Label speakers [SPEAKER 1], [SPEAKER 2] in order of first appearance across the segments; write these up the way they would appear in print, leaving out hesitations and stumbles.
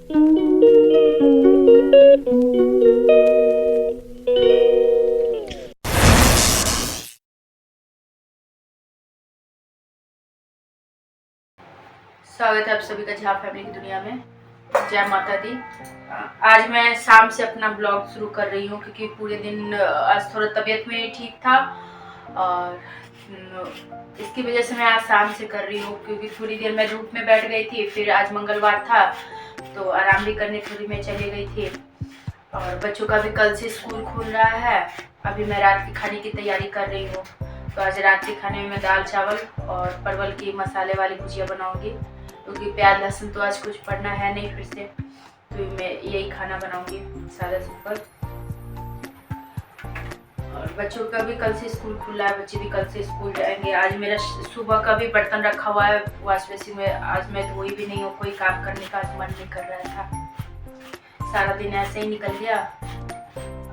[SPEAKER 1] स्वागत है आप सभी का झा फैमिली की दुनिया में। जय माता दी। आज मैं शाम से अपना ब्लॉग शुरू कर रही हूँ क्योंकि पूरे दिन आज थोड़ा तबीयत में ठीक था और इसकी वजह से मैं आज शाम से कर रही हूँ क्योंकि थोड़ी देर मैं धूप में बैठ गई थी। फिर आज मंगलवार था तो आराम भी करने थोड़ी मैं चली गई थी और बच्चों का भी कल से स्कूल खुल रहा है। अभी मैं रात के खाने की तैयारी कर रही हूँ। तो आज रात के खाने में मैं दाल चावल और परवल की मसाले वाली भुजिया बनाऊंगी क्योंकि प्याज लहसुन तो आज कुछ पड़ना है नहीं फिर से, तो मैं यही खाना बनाऊंगी सादा सिंपल। और बच्चों का भी कल से स्कूल खुला है, बच्चे भी कल से स्कूल जाएंगे। आज मेरा सुबह का भी बर्तन रखा हुआ है वॉश बेसिन में, आज मैं धोई भी नहीं हूँ। कोई काम करने का मन नहीं कर रहा था, सारा दिन ऐसे ही निकल गया।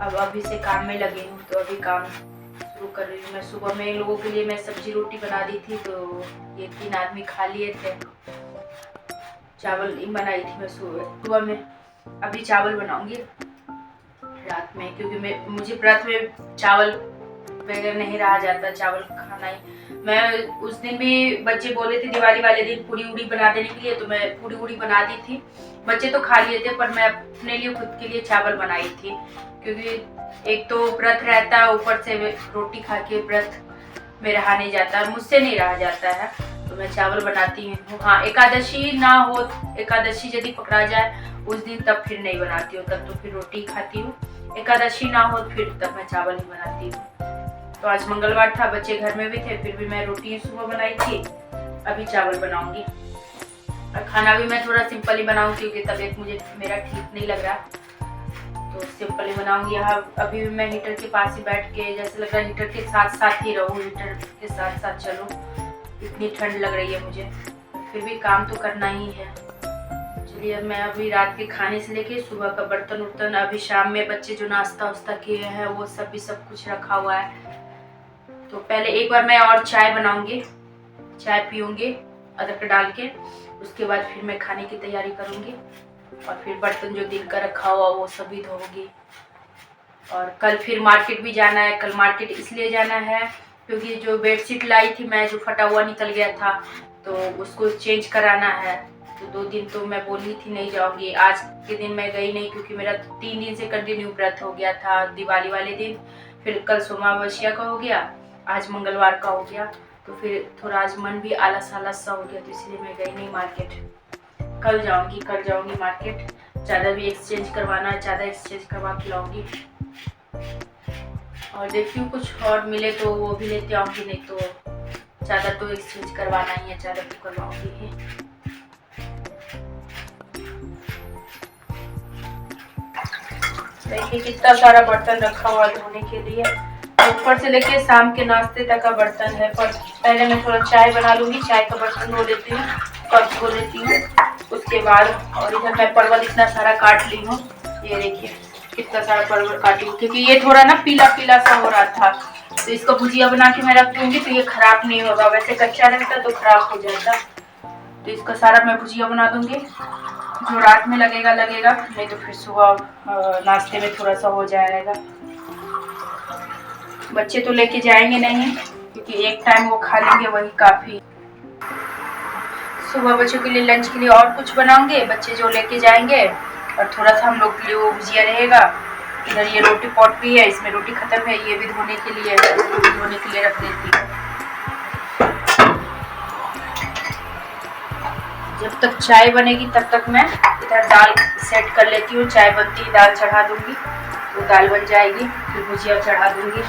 [SPEAKER 1] अब अभी से काम में लगी हूँ तो अभी काम शुरू कर रही हूँ। मैं सुबह में इन लोगों के लिए मैं सब्जी रोटी बना दी थी तो ये 3 आदमी खा लिए थे। चावल बनाई थी मैं सुबह में, अभी चावल बनाऊंगी रात में क्योंकि मुझे व्रत में चावल बगैर नहीं रहा जाता, चावल खाना ही। मैं उस दिन भी बच्चे बोले थे दिवाली वाले दिन पूड़ी उड़ी बना देने के लिए, तो मैं पूड़ी उड़ी बना दी थी। बच्चे तो खा लिए थे पर मैं अपने लिए खुद के लिए चावल बनाई थी क्योंकि एक तो व्रत रहता है, ऊपर से रोटी खा के व्रत में रहा नहीं जाता, मुझसे नहीं रहा जाता है, तो मैं चावल बनाती हूँ। हाँ, एकादशी ना हो, एकादशी यदि पकड़ा जाए उस दिन तब फिर नहीं बनाती हूँ, तब तो फिर रोटी खाती हूँ। एकादशी ना हो फिर तब मैं चावल ही बनाती हूँ। तो आज मंगलवार था, बच्चे घर में भी थे, फिर भी मैं रोटी सुबह बनाई थी, अभी चावल बनाऊंगी। और खाना भी मैं थोड़ा सिंपल ही बनाऊंगी क्योंकि तबीयत मुझे मेरा ठीक नहीं लग रहा, तो सिंपल ही बनाऊंगी। यहाँ अभी भी मैं हीटर के पास ही बैठ के, जैसे लग रहा है हीटर के साथ साथ ही रहूँ, हीटर के साथ साथ चलो, इतनी ठंड लग रही है मुझे, फिर भी काम तो करना ही है। चलिए मैं अभी रात के खाने से लेके सुबह का बर्तन उर्तन, अभी शाम में बच्चे जो नाश्ता वास्ता किए हैं वो सब कुछ रखा हुआ है। तो पहले एक बार मैं और चाय बनाऊंगी, चाय पीऊंगी अदरक डाल के, उसके बाद फिर मैं खाने की तैयारी करूंगी और फिर बर्तन जो दिन का रखा हुआ वो सभी धोऊंगी। और कल फिर मार्केट भी जाना है। कल मार्केट इसलिए जाना है क्योंकि जो बेडशीट लाई थी मैं, जो फटा हुआ निकल गया था, तो उसको चेंज कराना है। तो 2 दिन तो मैं बोली थी नहीं जाऊंगी, आज के दिन मैं गई नहीं क्योंकि मेरा 3 दिन से कंटिन्यू व्रत हो गया था। दिवाली वाले दिन, फिर कल सोमवार का हो गया, आज मंगलवार का हो गया, तो फिर थोड़ा आज मन भी आलस आलस सा हो गया, तो इसलिए मैं गई नहीं मार्केट। कल जाऊंगी मार्केट। चादर भी एक्सचेंज करवाना है, चादर एक्सचेंज करवा के लाऊंगी और देखती हूँ कुछ और मिले तो वो भी लेते आऊंगी, नहीं तो चादर तो एक्सचेंज करवाना ही है, चादर तो करवाऊंगी ही। देखिए कितना सारा बर्तन रखा हुआ धोने के लिए, ऊपर से लेके शाम के नाश्ते तक का बर्तन है। पर पहले मैं थोड़ा चाय बना लूंगी, चाय का बर्तन धो लेती हूँ, कप धो लेती हूँ उसके बाद। और इधर मैं परवल इतना सारा काट ली हूँ, ये देखिए कितना सारा परवल काटी हूँ क्योंकि ये थोड़ा ना पीला पीला सा हो रहा था, तो इसको भुजिया बना के मैं रख दूंगी तो ये खराब नहीं होगा। वैसे कच्चा रहता तो खराब हो जाता, तो इसका सारा मैं भुजिया बना दूंगी। जो रात में लगेगा नहीं तो फिर सुबह नाश्ते में थोड़ा सा हो जाएगा। बच्चे तो लेके जाएंगे नहीं क्योंकि एक टाइम वो खा लेंगे वही काफी। सुबह बच्चों के लिए लंच के लिए और कुछ बनाऊंगे, बच्चे जो लेके जाएंगे, और थोड़ा सा हम लोग के लिए वो भुजिया रहेगा। इधर ये रोटी पॉट भी है, इसमें रोटी खत्म है, ये भी धोने के लिए है, इसको भी धोने के लिए रख देती हूँ। जब तक चाय बनेगी तब तक मैं इधर दाल सेट कर लेती हूँ। चाय बनती है, दाल चढ़ा दूंगी, वो दाल बन जाएगी, फिर भुजिया चढ़ा दूंगी।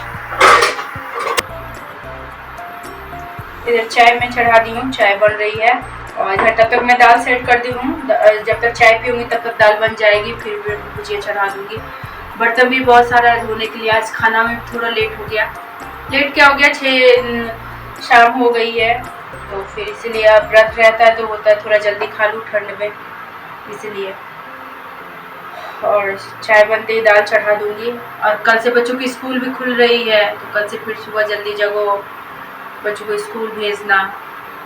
[SPEAKER 1] इधर चाय में चढ़ा दी हूँ, चाय बन रही है और इधर तब तक मैं दाल सेट कर दी हूँ। जब तक चाय पीऊंगी तब तक दाल बन जाएगी, फिर भुजिया चढ़ा दूंगी। बर्तन भी बहुत सारा धोने के लिए, आज खाना में थोड़ा लेट हो गया। लेट क्या हो गया, 6 शाम हो गई है, तो फिर इसलिए अब व्रत रहता है तो होता है थोड़ा जल्दी खा लूँ ठंड में, इसलिए। और चाय बनते ही दाल चढ़ा दूंगी। और कल से बच्चों की स्कूल भी खुल रही है, तो कल से फिर सुबह जल्दी जगो, बच्चों को स्कूल भेजना,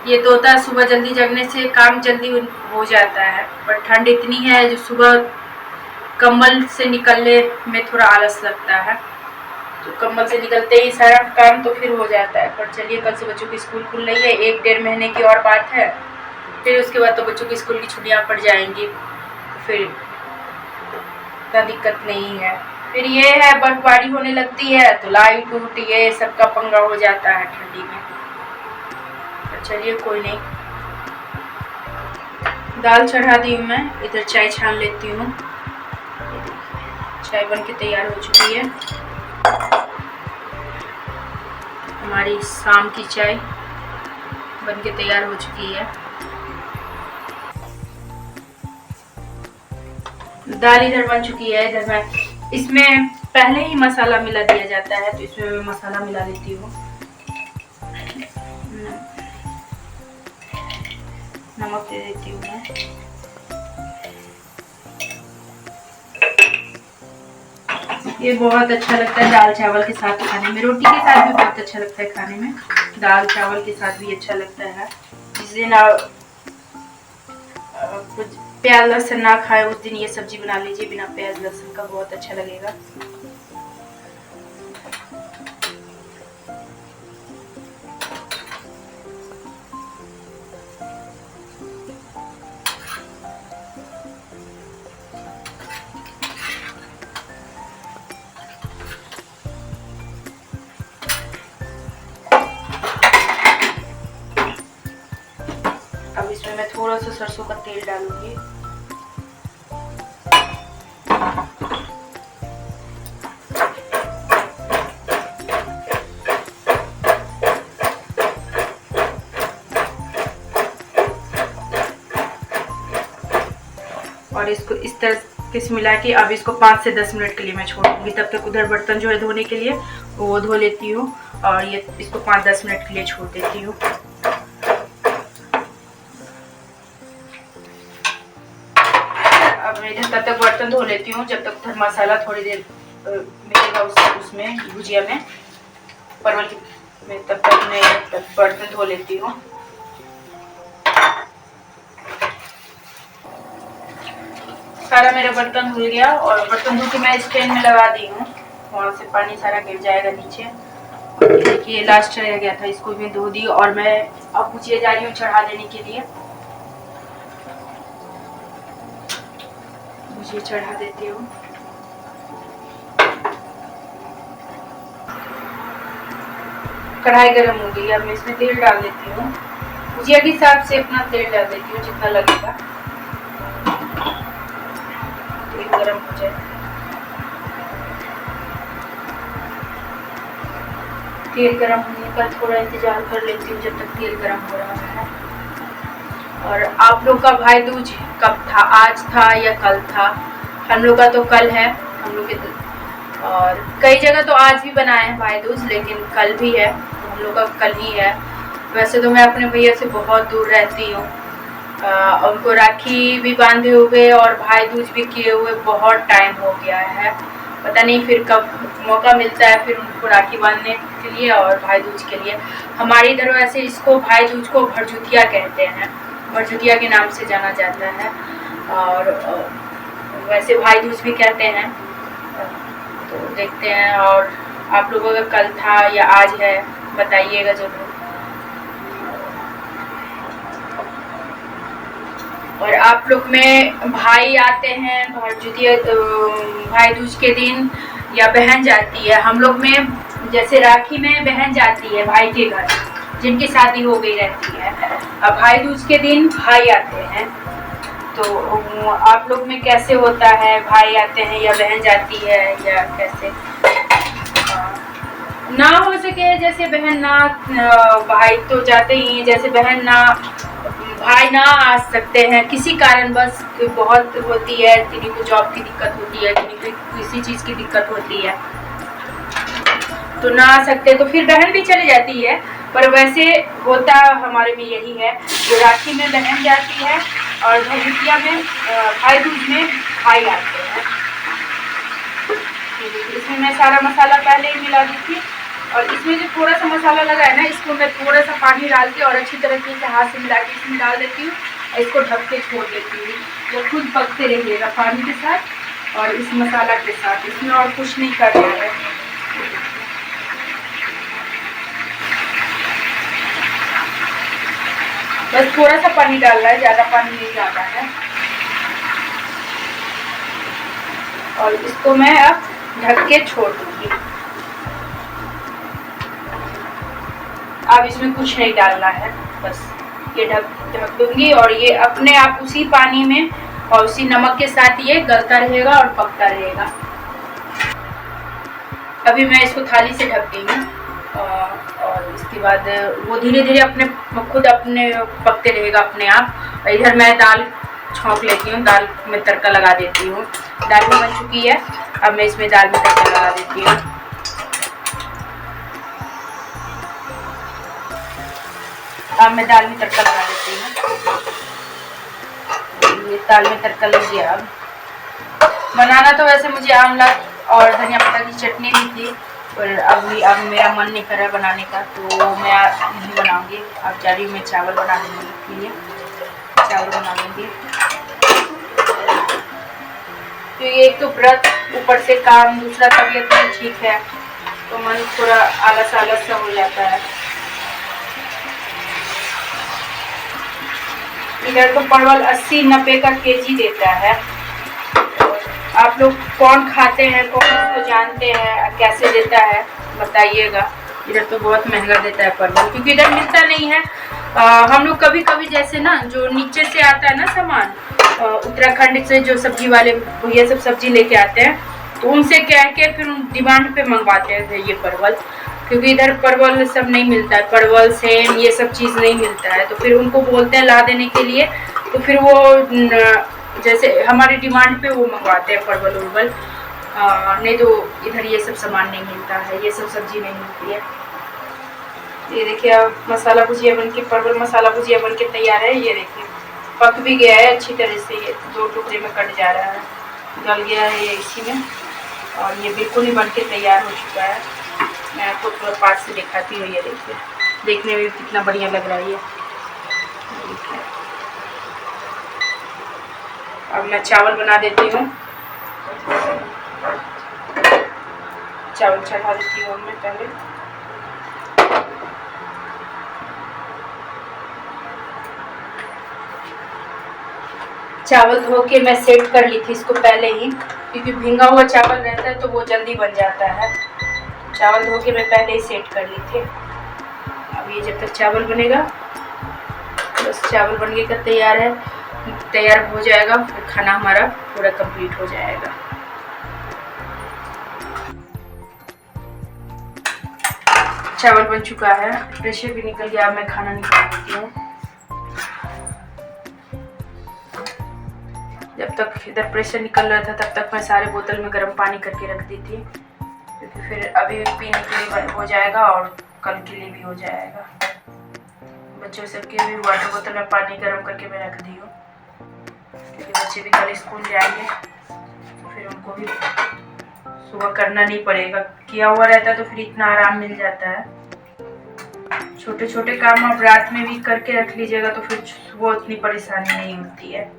[SPEAKER 1] ये तो होता है सुबह जल्दी जगने से काम जल्दी हो जाता है, पर ठंड इतनी है जो सुबह कंबल से निकलने में थोड़ा आलस लगता है, तो कंबल से निकलते ही सारा काम तो फिर हो जाता है। पर चलिए, कल से बच्चों की स्कूल खुल रही है, 1-1.5 महीने की और बात है, फिर उसके बाद तो बच्चों की स्कूल की छुट्टियां पड़ जाएंगी, फिर इतना दिक्कत नहीं है। फिर ये है बर्फबारी होने लगती है तो लाइट टूट ये सबका पंगा हो जाता है ठंडी में। तो चलिए कोई नहीं, दाल चढ़ा दी हूँ मैं, इधर चाय छान लेती हूँ। चाय बन के तैयार हो चुकी है, हमारी शाम की चाय बन के तैयार हो चुकी है। दाल इधर बन चुकी है, इधर मैं इसमें पहले ही मसाला मिला दिया जाता है, तो इसमें मैं मसाला मिला देती हूँ। नमक दे देती हूँ मैं। ये बहुत अच्छा लगता है दाल चावल के साथ खाने में, रोटी के साथ भी बहुत अच्छा लगता है खाने में, दाल चावल के साथ भी अच्छा लगता है। जिस दिन कुछ प्याज लहसुन ना खाए उस दिन ये सब्जी बना लीजिए बिना प्याज लहसुन का, बहुत अच्छा लगेगा। अब इसमें मैं थोड़ा सा सरसों का तेल डालूंगी। और इसको इस तरह से मिला के अब इसको 5 से 10 मिनट के लिए मैं छोड़ूंगी। तब तक उधर बर्तन जो है धोने के लिए वो धो लेती हूँ, और ये इसको 5-10 मिनट के लिए छोड़ देती हूँ। अब मैं इधर तब तक बर्तन धो लेती हूँ जब तक उधर मसाला थोड़ी देर मिलेगा उसमें भुजिया में, परवल में, तब तक मैं बर्तन धो लेती हूँ। सारा मेरा बर्तन धुल गया, और बर्तन धो के मैं स्टैंड में लगा दी हूँ, वहाँ से पानी सारा गिर जाएगा नीचे। देखिए लास्ट रह गया था, इसको भी धो दी, और मैं अब भुजिया जा रही हूँ चढ़ा देने के लिए। भुजिया चढ़ा देती हूँ। कढ़ाई गर्म हो गई, अब मैं इसमें तेल डाल देती हूँ। भुजिया के हिसाब से अपना तेल डाल देती हूँ जितना लगेगा, तेल गर्म हो जाए। तेल गर्म होने का थोड़ा इंतजार कर लेती हूँ जब तक तेल गर्म हो रहा है। और आप लोग का भाई दूज कब था, आज था या कल था? हम लोग का तो कल है, हम लोग के, और कई जगह तो आज भी बनाए हैं भाई दूज, लेकिन कल भी है, हम लोग का कल ही है। वैसे तो मैं अपने भैया से बहुत दूर रहती हूँ, उनको राखी भी बांधे हुए और भाई दूज भी किए हुए बहुत टाइम हो गया है। पता नहीं फिर कब मौका मिलता है फिर उनको राखी बांधने के लिए और भाई दूज के लिए। हमारे इधर वैसे इसको भाई दूज को भरजुतिया कहते हैं, भरजुतिया के नाम से जाना जाता है, और वैसे भाई दूज भी कहते हैं। तो देखते हैं, और आप लोगों का कल था या आज है बताइएगा जरूर। और आप लोग में भाई आते हैं भरजुतिया भाई दूज के दिन या बहन जाती है? हम लोग में जैसे राखी में बहन जाती है भाई के घर, जिनकी शादी हो गई रहती है, अब भाई दूज के दिन भाई आते हैं। तो आप लोग में कैसे होता है, भाई आते हैं या बहन जाती है या कैसे? ना हो सके जैसे बहन ना, भाई तो जाते ही, जैसे बहन ना भाई ना आ सकते हैं किसी कारण, बस बहुत होती है, किसी को जॉब की दिक्कत होती है, किसी को किसी चीज़ की दिक्कत होती है तो ना आ सकते, तो फिर बहन भी चली जाती है। पर वैसे होता हमारे में यही है, जो राखी में बहन जाती है और भरजुतिया में भाई दूज में भाई आते हैं। इसमें मैं सारा मसाला पहले ही मिला दी थी, और इसमें जो थोड़ा सा मसाला लगा है ना, इसको मैं थोड़ा सा पानी डाल के और अच्छी तरीके से हाथ से मिला के इसमें डाल देती हूँ और इसको ढक के छोड़ देती हूँ। ये खुद पकते रहिएगा पानी के साथ और इस मसाला के साथ, इसमें और कुछ नहीं करना है। बस थोड़ा सा पानी डालना है, ज़्यादा पानी नहीं डालना है। और इसको मैं अब ढक के छोड़ दूँगी। अब इसमें कुछ नहीं डालना है, बस ये ढक दूँगी और ये अपने आप उसी पानी में और उसी नमक के साथ ये गलता रहेगा और पकता रहेगा। अभी मैं इसको थाली से ढक दी हूँ और इसके बाद वो धीरे धीरे खुद अपने पकते रहेगा अपने आप। इधर मैं दाल छौंक लेती हूँ, दाल में तड़का लगा देती हूँ। दाल भी बन चुकी है, अब मैं इसमें दाल में तड़का लगा देती हूँ। अब मैं दाल में तड़का लगा देती हूँ। ये दाल में तड़का लग गया। अब बनाना तो वैसे मुझे आंवला और धनिया पत्ता की चटनी भी थी, पर अब मेरा मन नहीं कर रहा है बनाने का, तो मैं नहीं बनाऊंगी। अब जा रही हूँ मैं चावल बनाने के लिए, चावल बना लूँगी। तो ये एक तो व्रत, ऊपर से काम, दूसरा तबीयत नहीं ठीक है, तो मन थोड़ा आलस आलस सा हो जाता है। इधर तो परवल 80-90 का केजी देता है। आप लोग कौन खाते हैं, कौन इसको जानते हैं, कैसे देता है बताइएगा। इधर तो बहुत महंगा देता है परवल, क्योंकि इधर मिलता नहीं है। हम लोग कभी कभी जैसे ना जो नीचे से आता है ना सामान, उत्तराखंड से जो सब्जी वाले भैया सब सब्जी लेके आते हैं, तो उनसे कह के फिर डिमांड पे मंगवाते हैं ये परवल, क्योंकि इधर परवल सब नहीं मिलता है, परवल सेम ये सब चीज़ नहीं मिलता है। तो फिर उनको बोलते हैं ला देने के लिए, तो फिर वो जैसे हमारी डिमांड पे वो मंगवाते हैं परवल उर्वल। नहीं तो इधर ये सब सामान नहीं मिलता है, ये सब सब्जी नहीं मिलती है। ये देखिए अब मसाला भुजिया बनके, परवल मसाला भुजिया बनके तैयार है। ये देखिए पक भी गया है अच्छी तरह से, ये 2 टुकड़े में कट जा रहा है, गल गया है ये इसी में, और ये बिल्कुल ही बनके तैयार हो चुका है। मैं आपको थोड़ा पास से दिखाती हूँ। ये देखिए, देखने में कितना बढ़िया लग रहा है ये। अब मैं चावल बना देती हूँ, चावल चढ़ा देती हूँ मैं पहले। चावल धो के मैं सेट कर ली थी इसको पहले ही, क्योंकि भींगा हुआ चावल रहता है तो वो जल्दी बन जाता है। चावल धो के मैं पहले ही सेट कर ली थी। अब ये जब तक चावल बनेगा, बस चावल बनके का तैयार हो जाएगा, फिर खाना हमारा पूरा कंप्लीट हो जाएगा। चावल बन चुका है, प्रेशर भी निकल गया। मैं खाना निकाल देती हूँ। जब तक इधर प्रेशर निकल रहा था तब तक मैं सारे बोतल में गर्म पानी करके रख दी थी, क्योंकि फिर अभी पीने के लिए हो जाएगा और कल के लिए भी हो जाएगा। बच्चों सबके भी वाटर बोतल में पानी गर्म करके मैं रख दी हूँ, क्योंकि बच्चे भी कल स्कूल जाएंगे, तो फिर उनको भी सुबह करना नहीं पड़ेगा। किया हुआ रहता तो फिर इतना आराम मिल जाता है। छोटे छोटे काम आप रात में भी करके रख लीजिएगा तो फिर सुबह उतनी परेशानी नहीं होती है।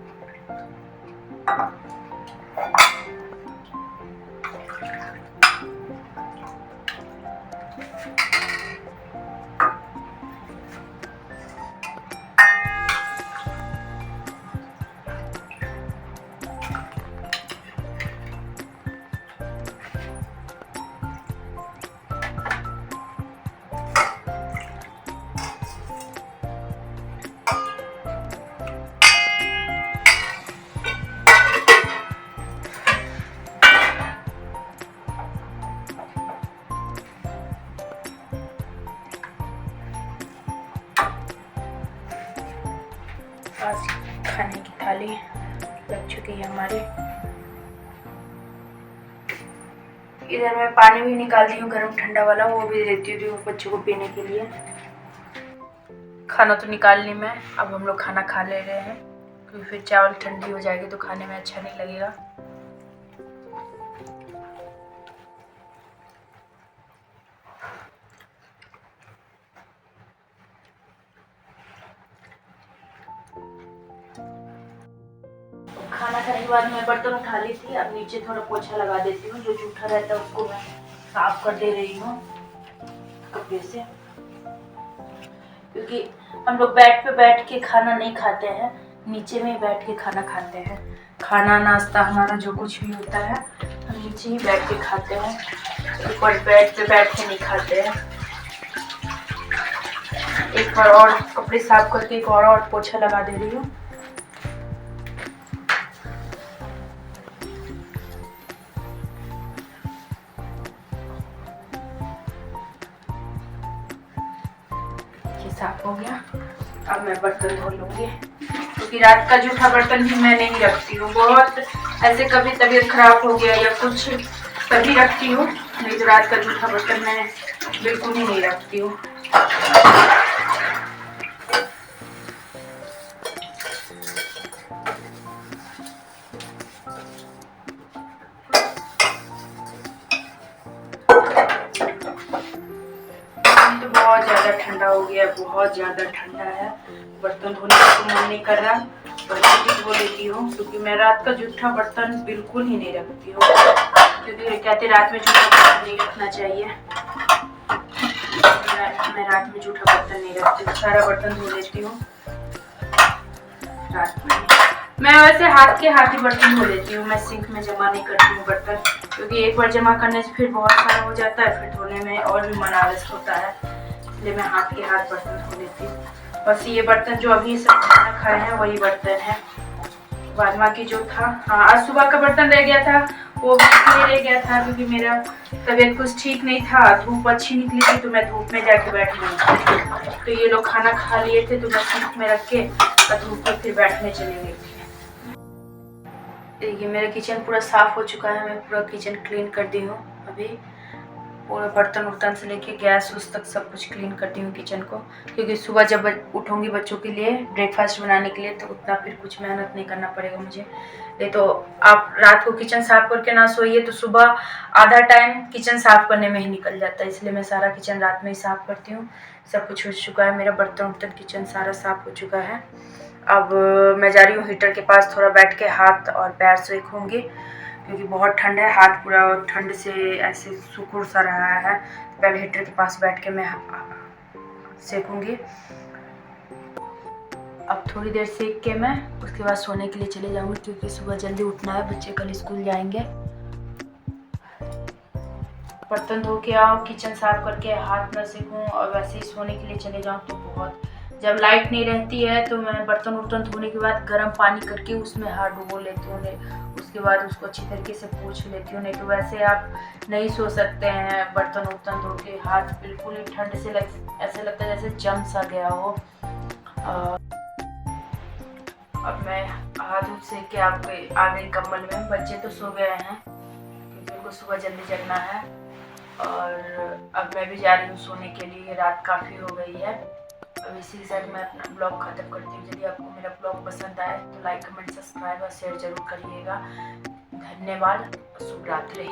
[SPEAKER 1] आज खाने की थाली लग चुकी है हमारी। इधर मैं पानी भी निकाल दी हूँ गर्म ठंडा वाला, वो भी देती हूँ बच्चों को पीने के लिए। खाना तो निकाल ली मैं, अब हम लोग खाना खा ले रहे हैं, क्योंकि फिर चावल ठंडी हो जाएगी तो खाने में अच्छा नहीं लगेगा। बाद मैं बर्तन उठा ली थी। अब नीचे थोड़ा पोछा लगा देती हूँ, जो जूठा रहता है उसको मैं साफ कर दे रही हूँ कपड़े से, क्योंकि हम लोग बेड पे बैठ के खाना नहीं खाते हैं, नीचे में ही बैठ के खाना खाते हैं। खाना नाश्ता हमारा जो कुछ भी होता है हम नीचे ही बैठ के खाते हैं, ऊपर बेड पे बैठ के नहीं खाते हैं। एक बार और कपड़े साफ करके एक और पोछा लगा दे रही हूँ। साफ हो गया। अब मैं बर्तन धो लूंगी, क्योंकि रात का जूठा बर्तन भी मैं नहीं रखती हूँ। बहुत ऐसे कभी तबीयत खराब हो गया या कुछ तभी रखती हूँ, नहीं तो रात का जूठा बर्तन मैं बिल्कुल ही नहीं रखती हूँ। तो बहुत ज़्यादा ठंडा हो गया, बहुत ज़्यादा ठंडा है, बर्तन धोने का तो मन नहीं कर रहा, बर्तन भी धो लेती हूँ, क्योंकि मैं रात का जूठा बर्तन बिल्कुल ही नहीं रखती हूँ, क्योंकि कहते रात में जूठा बर्तन नहीं रखना चाहिए। मैं रात में जूठा बर्तन नहीं रखती हूँ, सारा बर्तन धो लेती हूँ रात में। मैं वैसे हाथ के हाथ ही बर्तन धो लेती हूँ, मैं सिंक में जमा नहीं करती हूँ बर्तन, क्योंकि एक बार जमा करने से फिर बहुत सारा हो जाता है, फिर धोने में और भी मन आलस होता है, इसलिए मैं हाथ के हाथ बर्तन धो लेती हूँ। बस ये बर्तन जो अभी सब खाना खाए हैं वही बर्तन है। बाद बाकी जो था, हाँ आज सुबह का बर्तन रह गया था, वो भी इसलिए रह गया था क्योंकि मेरा तबीयत कुछ ठीक नहीं था, धूप अच्छी निकली थी तो मैं धूप में जाके बैठ गई। तो ये लोग खाना खा लिए थे तो मैं सिंक में रख के धूप में फिर बैठने चली गई थी। ये मेरा किचन पूरा साफ हो चुका है, मैं पूरा किचन क्लीन कर दी हूँ। अभी पूरा बर्तन उर्तन से लेके गैस उस तक सब कुछ क्लीन कर दी हूँ किचन को, क्योंकि सुबह जब उठूँगी बच्चों के लिए ब्रेकफास्ट बनाने के लिए तो उतना फिर कुछ मेहनत नहीं करना पड़ेगा मुझे। नहीं तो आप रात को किचन साफ करके ना सोइए तो सुबह आधा टाइम किचन साफ करने में ही निकल जाता है, इसलिए मैं सारा किचन रात में ही साफ करती हूँ। सब कुछ हो चुका है मेरा, बर्तन उर्तन किचन सारा साफ हो चुका है। अब मैं जा रही हूँ हीटर के पास, थोड़ा बैठ के हाथ और पैर सेकूँगी, क्योंकि बहुत ठंड है, हाथ पूरा ठंड से ऐसे सुकुड़ सा रहा है। पहले हीटर के पास बैठ के मैं सेकूँगी। अब थोड़ी देर सेक के मैं उसके बाद सोने के लिए चले जाऊँगी, क्योंकि सुबह जल्दी उठना है, बच्चे कल स्कूल जाएंगे। बर्तन धो के आओ, किचन साफ करके हाथ न सेकूँ और वैसे ही सोने के लिए चले जाऊँ तो बहुत, जब लाइट नहीं रहती है तो मैं बर्तन उर्तन धोने के बाद गर्म पानी करके उसमें हाथ डुबो लेती हूँ, उसके बाद उसको अच्छी तरीके से पोंछ लेती हूँ। नहीं तो वैसे आप नहीं सो सकते हैं बर्तन उर्तन धो के, हाथ बिल्कुल ही ठंड से ऐसे लगता है जैसे जम सा गया हो। अब मैं हाथ उठ सेक के आ गई कम्बल में। बच्चे तो सो गए हैं क्योंकि उनको सुबह जल्दी जगना है, और अब मैं भी जा रही हूँ सोने के लिए, रात काफ़ी हो गई है। अब इसी के साथ मैं अपना ब्लॉग ख़त्म करती हूँ। यदि आपको मेरा ब्लॉग पसंद आए तो लाइक कमेंट सब्सक्राइब और शेयर ज़रूर करिएगा। धन्यवाद, शुभ रात्रि।